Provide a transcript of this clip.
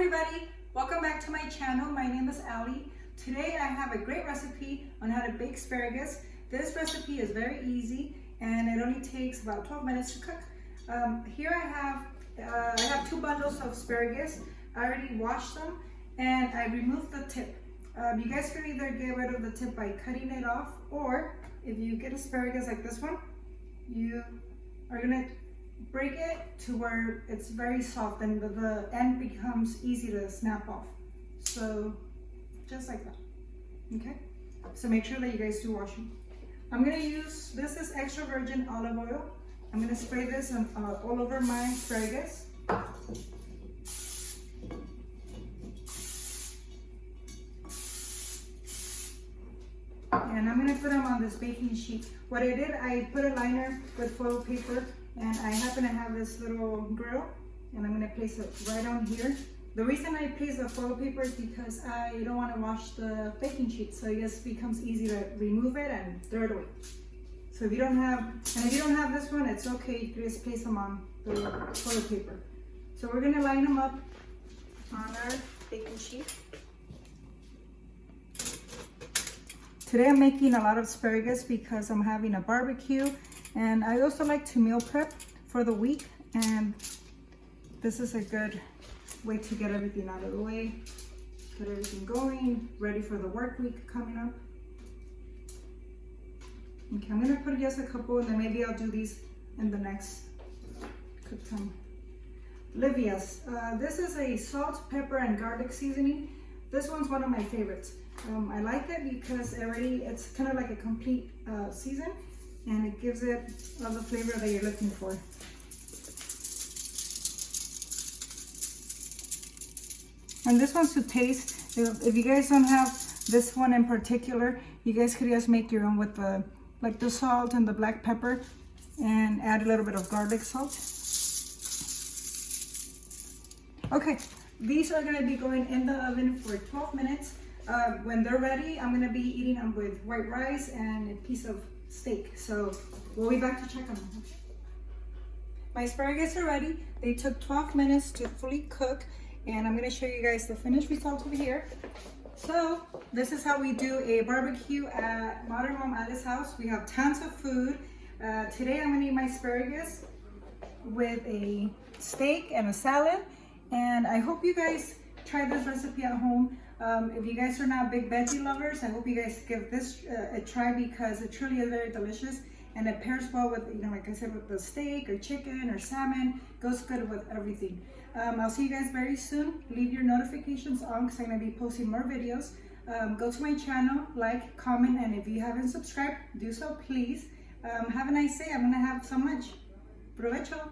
everybody, welcome back to my channel. My name is Ali. Today I have a great recipe on how to bake asparagus. This recipe is very easy and it only takes about 12 minutes to cook. Here I have 2 bundles of asparagus. I already washed them and I removed the tip. You guys can either get rid of the tip by cutting it off, or if you get asparagus like this one, you are gonna break it to where it's very soft and the end becomes easy to snap off. So just like that, okay? So make sure that you guys do wash them. I'm gonna use, this is extra virgin olive oil. I'm gonna spray this all over my asparagus. And I'm gonna put them on this baking sheet. What I did, I put a liner with foil paper, and I happen to have this little grill, and I'm gonna place it right on here. The reason I place the foil paper is because I don't want to wash the baking sheet, so it just becomes easy to remove it and throw it away. So if you don't have this one, it's okay. You can just place them on the foil paper. So we're gonna line them up on our baking sheet. Today I'm making a lot of asparagus because I'm having a barbecue, and I also like to meal prep for the week, and this is a good way to get everything out of the way, get everything going, ready for the work week coming up. Okay, I'm gonna put just a couple, and then maybe I'll do these in the next cook time. Livia's, this is a salt, pepper, and garlic seasoning. This one's one of my favorites. I like it because it's kind of like a complete season, and it gives it all the flavor that you're looking for. And this one's to taste. If you guys don't have this one in particular, you guys could just make your own with the salt and the black pepper, and add a little bit of garlic salt. Okay, these are gonna be going in the oven for 12 minutes. When they're ready, I'm gonna be eating them with white rice and a piece of steak. So we'll be back to check on them. My asparagus are ready. They took 12 minutes to fully cook, and I'm gonna show you guys the finished result over here. So this is how we do a barbecue at Modern Mom Alice's house. We have tons of food. Today I'm gonna eat my asparagus with a steak and a salad, and I hope you guys try this recipe at home. If you guys are not big veggie lovers, I hope you guys give this a try because it truly is very delicious, and it pairs well with, like I said, with the steak or chicken or salmon. Goes good with everything. I'll see you guys very soon. Leave your notifications on because I'm going to be posting more videos. Go to my channel, like, comment, and if you haven't subscribed, do so please. Have a nice day. I'm going to have so much. Provecho.